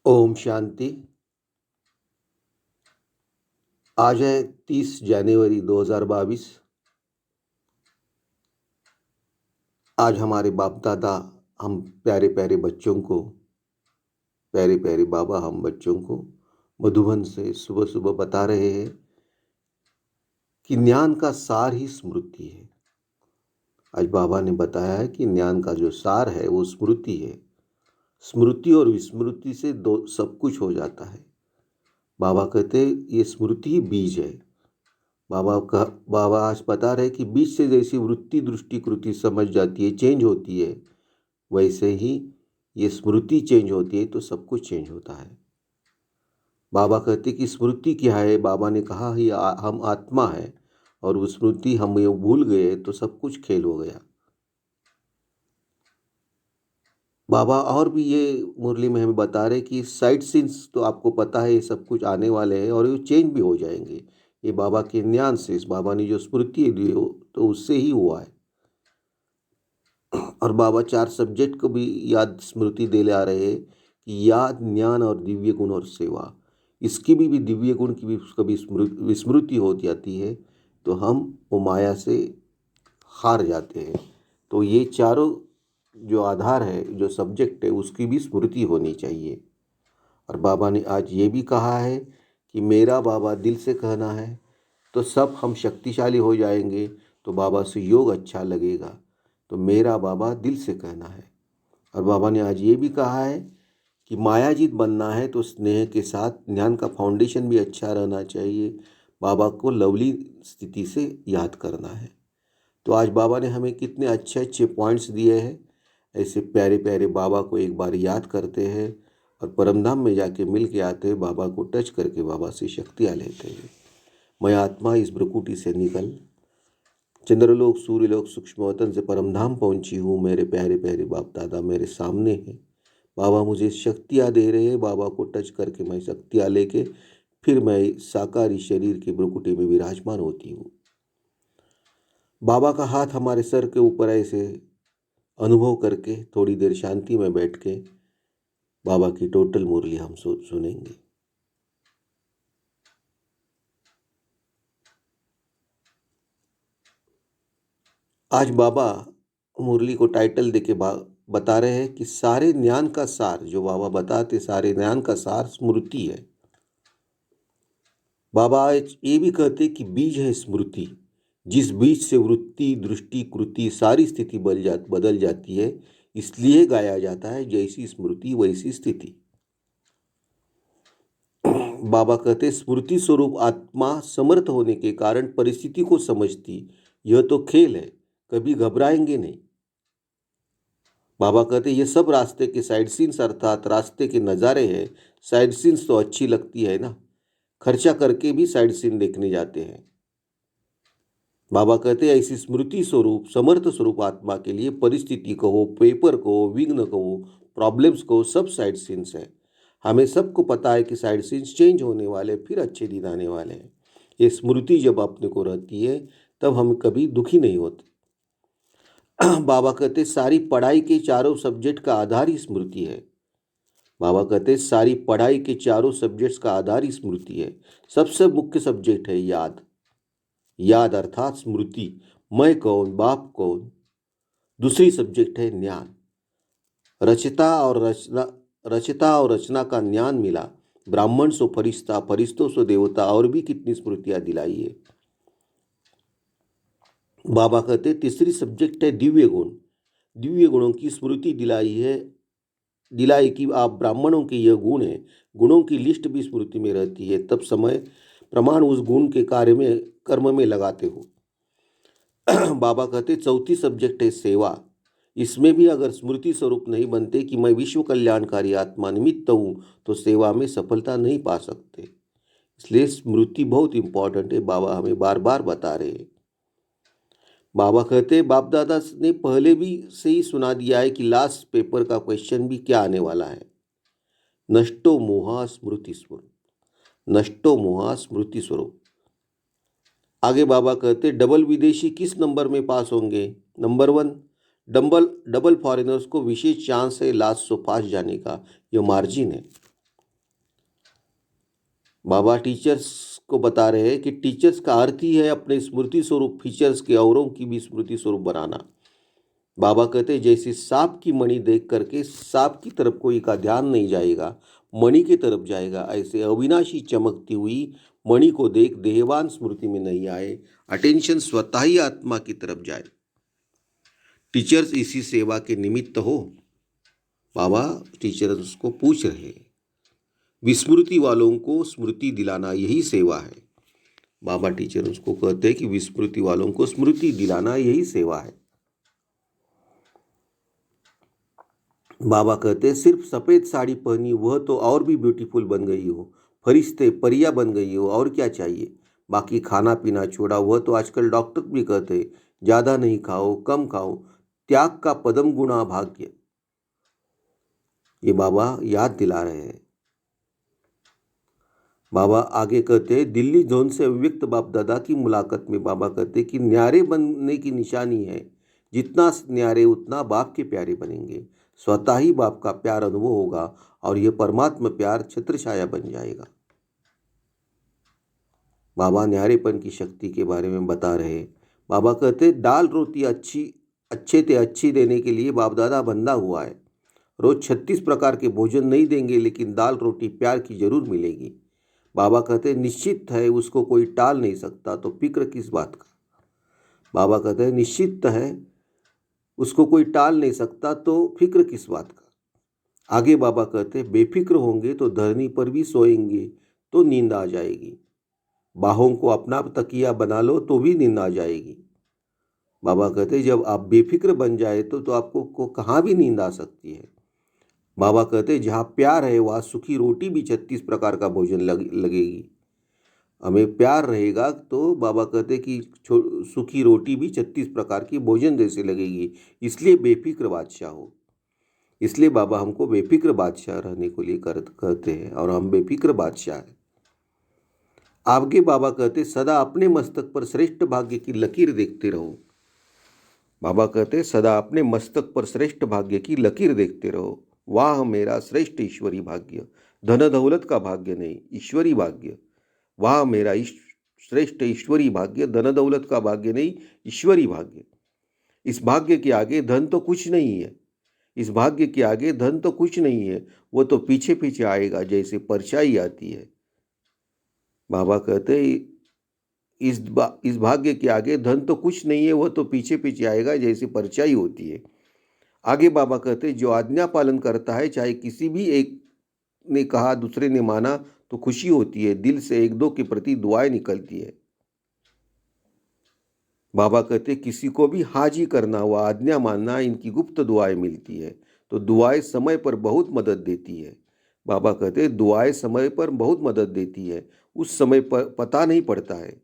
ओम शांति। आज है 30 जनवरी 2022। आज हमारे बाप दादा हम प्यारे प्यारे बच्चों को, प्यारे प्यारे बाबा हम बच्चों को मधुबन से सुबह सुबह बता रहे हैं कि ज्ञान का सार ही स्मृति है। आज बाबा ने बताया है कि ज्ञान का जो सार है वो स्मृति है। स्मृति और विस्मृति से दो सब कुछ हो जाता है। बाबा कहते ये स्मृति ही बीज है। बाबा आज बता रहे कि बीज से जैसी वृत्ति दृष्टि कृति समझ जाती है, चेंज होती है, वैसे ही ये स्मृति चेंज होती है तो सब कुछ चेंज होता है। बाबा कहते कि स्मृति क्या है। बाबा ने कहा ही हम आत्मा है और वो स्मृति हम ये भूल गए तो सब कुछ खेल हो गया। बाबा और भी ये मुरली में हमें बता रहे कि साइड सीन्स तो आपको पता है ये सब कुछ आने वाले हैं और ये चेंज भी हो जाएंगे। ये बाबा के ज्ञान से, इस बाबा ने जो स्मृति दी हो तो उससे ही हुआ है। और बाबा 4 सब्जेक्ट को भी याद स्मृति दे ले आ रहे हैं कि याद, ज्ञान और दिव्य गुण और सेवा। इसकी भी दिव्य गुण की भी कभी विस्मृति हो जाती है तो हम वो माया से हार जाते हैं। तो ये चारों जो आधार है, जो सब्जेक्ट है, उसकी भी स्मृति होनी चाहिए। और बाबा ने आज ये भी कहा है कि मेरा बाबा दिल से कहना है तो सब हम शक्तिशाली हो जाएंगे, तो बाबा से योग अच्छा लगेगा। तो मेरा बाबा दिल से कहना है। और बाबा ने आज ये भी कहा है कि मायाजीत बनना है तो स्नेह के साथ ज्ञान का फाउंडेशन भी अच्छा रहना चाहिए। बाबा को लवली स्थिति से याद करना है। तो आज बाबा ने हमें कितने अच्छे अच्छे पॉइंट्स दिए हैं। ऐसे प्यारे प्यारे बाबा को एक बार याद करते हैं और परमधाम में जाके मिल के आते हैं, बाबा को टच करके बाबा से शक्तियाँ लेते हैं। मैं आत्मा इस ब्रकुटी से निकल चंद्रलोक सूर्यलोक सूक्ष्म वतन से परमधाम पहुंची हूँ। मेरे प्यारे प्यारे बाप दादा मेरे सामने हैं। बाबा मुझे शक्तियाँ दे रहे हैं। बाबा को टच करके मैं शक्तियाँ लेके फिर मैं साकारी शरीर की ब्रकुटी में विराजमान होती हूँ। बाबा का हाथ हमारे सर के ऊपर ऐसे अनुभव करके थोड़ी देर शांति में बैठ के बाबा की टोटल मुरली हम सुनेंगे। आज बाबा मुरली को टाइटल देके बता रहे हैं कि सारे ज्ञान का सार, जो बाबा बताते सारे ज्ञान का सार स्मृति है। बाबा आज ये भी कहते कि बीज है स्मृति, जिस बीज से वृत्ति दृष्टि कृति सारी स्थिति बदल जाती है। इसलिए गाया जाता है जैसी स्मृति वैसी स्थिति। बाबा कहते स्मृति स्वरूप आत्मा समर्थ होने के कारण परिस्थिति को समझती। यह तो खेल है, कभी घबराएंगे नहीं। बाबा कहते ये सब रास्ते के साइड सीन्स अर्थात रास्ते के नज़ारे हैं। साइड सीन्स तो अच्छी लगती है ना, खर्चा करके भी साइड सीन देखने जाते हैं। बाबा कहते ऐसी स्मृति स्वरूप समर्थ स्वरूप आत्मा के लिए परिस्थिति कहो, पेपर को, विघ्न कहो, प्रॉब्लम्स को, सब साइड सीन्स है। हमें सबको पता है कि साइड सीन्स चेंज होने वाले, फिर अच्छे दिन आने वाले हैं। ये स्मृति जब अपने को रहती है तब हम कभी दुखी नहीं होते। बाबा कहते सारी पढ़ाई के चारों सब्जेक्ट का आधार ही स्मृति है। बाबा कहते सारी पढ़ाई के चारों सब्जेक्ट्स का आधार ही स्मृति है। सबसे मुख्य सब्जेक्ट है याद। याद अर्थात स्मृति, मैं कौन, बाप कौन। दूसरी सब्जेक्ट है ज्ञान। रचता और रचना का ज्ञान मिला। ब्राह्मण सो फरिश्ता, फरिश्तों सो देवता, और भी कितनी स्मृतियां दिलाई है। बाबा कहते तीसरी सब्जेक्ट है दिव्य गुण। दिव्य गुणों की स्मृति दिलाई कि आप ब्राह्मणों के यह गुण है। गुणों की लिस्ट भी स्मृति में रहती है, तब समय प्रमाण उस गुण के कर्म में लगाते हो। बाबा कहते चौथी सब्जेक्ट है सेवा। इसमें भी अगर स्मृति स्वरूप नहीं बनते कि मैं विश्व कल्याणकारी आत्मा निमित्त हूँ तो सेवा में सफलता नहीं पा सकते। इसलिए स्मृति बहुत इंपॉर्टेंट है। बाबा हमें बार बार बता रहे हैं। बाबा कहते बाप दादा ने पहले भी से ही सुना दिया है कि लास्ट पेपर का क्वेश्चन भी क्या आने वाला है। नष्टो मोहा स्मृति स्वरूप, नष्टो मोहा स्मृति स्वरूप। आगे बाबा कहते डबल विदेशी किस नंबर में पास होंगे। नंबर 1, डबल फॉरेनर्स को विशेष चांस है लास्ट सो पास जाने का, यह मार्जिन है। बाबा टीचर्स को बता रहे हैं कि टीचर्स का अर्थ ही है अपने स्मृति स्वरूप फीचर्स के औरों की भी स्मृति स्वरूप बनाना। बाबा कहते हैं जैसे सांप की मणि देख करके सांप की तरफ कोई का ध्यान नहीं जाएगा, मणि की तरफ जाएगा, ऐसे अविनाशी चमकती हुई मणि को देख देहवान स्मृति में नहीं आए, अटेंशन स्वतः ही आत्मा की तरफ जाए। टीचर्स इसी सेवा के निमित्त हो। बाबा टीचर्स उसको पूछ रहे हैं, विस्मृति वालों को स्मृति दिलाना यही सेवा है। बाबा टीचर उसको कहते हैं कि विस्मृति वालों को स्मृति दिलाना यही सेवा है। बाबा कहते हैं सिर्फ सफ़ेद साड़ी पहनी वह तो और भी ब्यूटीफुल बन गई हो, फरिश्ते परिया बन गई हो, और क्या चाहिए। बाकी खाना पीना छोड़ा वह तो आजकल डॉक्टर भी कहते हैं ज़्यादा नहीं खाओ, कम खाओ, त्याग का पदम गुणा भाग्य। ये बाबा याद दिला रहे हैं। बाबा आगे कहते हैं दिल्ली जोन से अव्यक्त बाप दादा की मुलाकात में बाबा कहते कि न्यारे बनने की निशानी है, जितना न्यारे उतना बाप के प्यारे बनेंगे, स्वतः ही बाप का प्यार अनुभव होगा और यह परमात्मा प्यार छत्रछाया बन जाएगा। बाबा न्यारेपन की शक्ति के बारे में बता रहे। बाबा कहते दाल रोटी अच्छी देने के लिए बाप दादा बंधा हुआ है। रोज 36 प्रकार के भोजन नहीं देंगे, लेकिन दाल रोटी प्यार की जरूर मिलेगी। बाबा कहते निश्चित है उसको कोई टाल नहीं सकता, तो फिक्र किस बात का। बाबा कहते हैं निश्चित है उसको कोई टाल नहीं सकता, तो फिक्र किस बात का। आगे बाबा कहते बेफिक्र होंगे तो धरनी पर भी सोएंगे तो नींद आ जाएगी, बाहों को अपना तकिया बना लो तो भी नींद आ जाएगी। बाबा कहते जब आप बेफिक्र बन जाए तो आपको कहाँ भी नींद आ सकती है। बाबा कहते जहाँ प्यार है वहाँ सूखी रोटी भी 36 प्रकार का भोजन लगेगी। हमें प्यार रहेगा तो बाबा कहते कि सूखी रोटी भी 36 प्रकार की भोजन जैसे लगेगी। इसलिए बेफिक्र बादशाह हो। इसलिए बाबा हमको बेफिक्र बादशाह रहने को लिए कहते हैं, और हम बेफिक्र बादशाह हैं। आगे बाबा कहते सदा अपने मस्तक पर श्रेष्ठ भाग्य की लकीर देखते रहो। बाबा कहते सदा अपने मस्तक पर श्रेष्ठ भाग्य की लकीर देखते रहो। वाह मेरा श्रेष्ठ ईश्वरी भाग्य, धन दौलत का भाग्य नहीं, ईश्वरी भाग्य। वाह मेरा श्रेष्ठ ईश्वरी भाग्य, धन दौलत का भाग्य नहीं, ईश्वरी भाग्य। इस भाग्य के आगे धन तो कुछ नहीं है, इस भाग्य के आगे धन तो कुछ नहीं है, वो तो पीछे पीछे आएगा जैसे परछाई आती है। बाबा कहते इस भाग्य के आगे धन तो कुछ नहीं है, वह तो पीछे पीछे आएगा जैसे परछाई होती है। आगे बाबा कहते जो आज्ञा पालन करता है, चाहे किसी भी एक ने कहा दूसरे ने माना, तो खुशी होती है, दिल से एक दो के प्रति दुआएं निकलती है। बाबा कहते किसी को भी हाजी करना व आज्ञा मानना, इनकी गुप्त दुआएं मिलती है, तो दुआएं समय पर बहुत मदद देती है। बाबा कहते दुआएं समय पर बहुत मदद देती है, उस समय पर पता नहीं पड़ता है।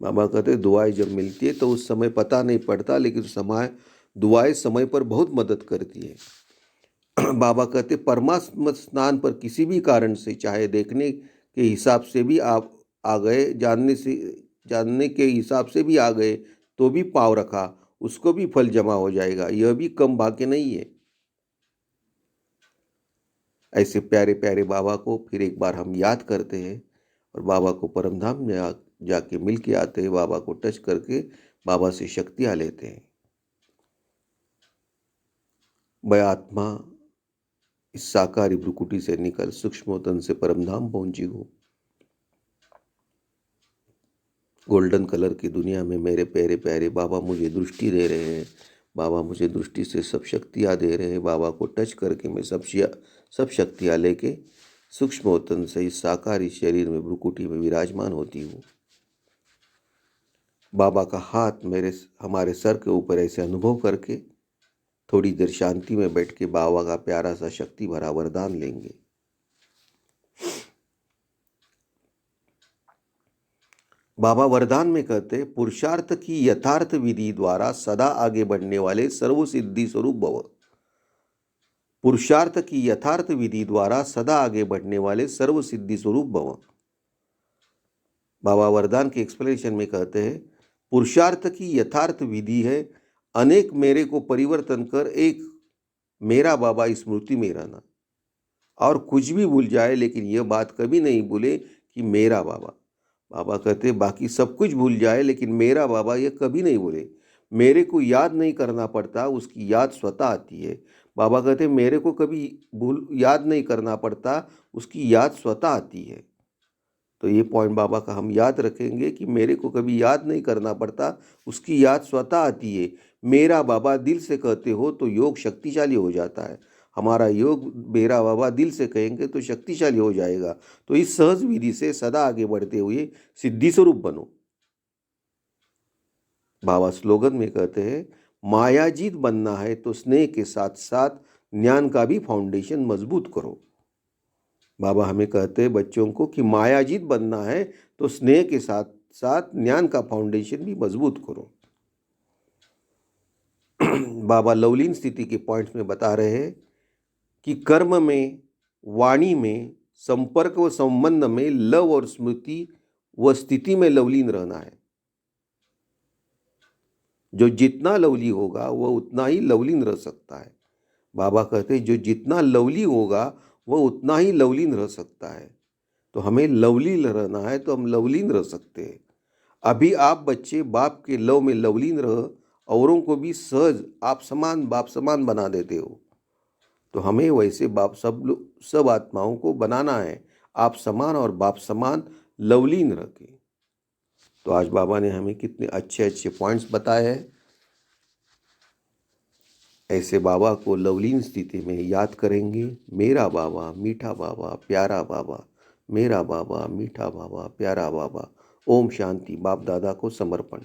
बाबा कहते दुआएं जब मिलती है तो उस समय पता नहीं पड़ता, लेकिन दुआएं समय पर बहुत मदद करती है। बाबा कहते परमात्मा स्नान पर किसी भी कारण से, चाहे देखने के हिसाब से भी आप आ गए, जानने के हिसाब से भी आ गए, तो भी पाँव रखा, उसको भी फल जमा हो जाएगा, यह भी कम भाग्य नहीं है। ऐसे प्यारे प्यारे बाबा को फिर एक बार हम याद करते हैं और बाबा को परमधाम में जाके मिल के आते हैं, बाबा को टच करके बाबा से शक्तियाँ लेते हैं। वह आत्मा इस साकारी भ्रुकुटी से निकल सूक्ष्म तन से परमधाम पहुंची हो। गोल्डन कलर की दुनिया में मेरे प्यारे प्यारे बाबा मुझे दृष्टि दे रहे हैं, बाबा मुझे दृष्टि से सब शक्तियाँ दे रहे हैं। बाबा को टच करके मैं सब शक्तियाँ लेके सूक्ष्म तन से इस साकारी शरीर में भ्रुकुटी में विराजमान होती हूँ। बाबा का हाथ हमारे सर के ऊपर ऐसे अनुभव करके थोड़ी देर शांति में बैठ के बाबा का प्यारा सा शक्ति भरा वरदान लेंगे। बाबा वरदान में कहते पुरुषार्थ की यथार्थ विधि द्वारा सदा आगे बढ़ने वाले सर्व सिद्धि स्वरूप भव। पुरुषार्थ की यथार्थ विधि द्वारा सदा आगे बढ़ने वाले सर्व सिद्धि स्वरूप भव। बाबा वरदान के एक्सप्लेनेशन में कहते हैं पुरुषार्थ की यथार्थ विधि है अनेक मेरे को परिवर्तन कर एक मेरा बाबा स्मृति में रहना, और कुछ भी भूल जाए लेकिन यह बात कभी नहीं भूले कि मेरा बाबा। बाबा कहते बाकी सब कुछ भूल जाए लेकिन मेरा बाबा ये कभी नहीं बोले। मेरे को याद नहीं करना पड़ता, उसकी याद स्वतः आती है। बाबा कहते मेरे को कभी भूल याद नहीं करना पड़ता, उसकी याद स्वतः आती है। तो ये पॉइंट बाबा का हम याद रखेंगे कि मेरे को कभी याद नहीं करना पड़ता, उसकी याद स्वतः आती है। मेरा बाबा दिल से कहते हो तो योग शक्तिशाली हो जाता है। हमारा योग मेरा बाबा दिल से कहेंगे तो शक्तिशाली हो जाएगा। तो इस सहज विधि से सदा आगे बढ़ते हुए सिद्धि स्वरूप बनो। बाबा स्लोगन में कहते हैं, मायाजीत बनना है तो स्नेह के साथ साथ ज्ञान का भी फाउंडेशन मजबूत करो। बाबा हमें कहते हैं बच्चों को कि मायाजीत बनना है तो स्नेह के साथ साथ ज्ञान का फाउंडेशन भी मजबूत करो। बाबा लवलीन स्थिति के पॉइंट्स में बता रहे हैं कि कर्म में, वाणी में, संपर्क व संबंध में लव और स्मृति व स्थिति में लवलीन रहना है। जो जितना लवली होगा वह उतना ही लवलीन रह सकता है। बाबा कहते हैं जो जितना लवली होगा वह उतना ही लवलीन रह सकता है। तो हमें लवलीन रहना है तो हम लवलीन रह सकते हैं। अभी आप बच्चे बाप के लव में लवलीन रह, औरों को भी सहज आप समान बाप समान बना देते हो। तो हमें वैसे बाप सब आत्माओं को बनाना है, आप समान और बाप समान लवलीन रखें। तो आज बाबा ने हमें कितने अच्छे अच्छे पॉइंट्स बताए हैं। ऐसे बाबा को लवलीन स्थिति में याद करेंगे। मेरा बाबा मीठा बाबा प्यारा बाबा, मेरा बाबा मीठा बाबा प्यारा बाबा। ओम शांति। बाप दादा को समर्पण।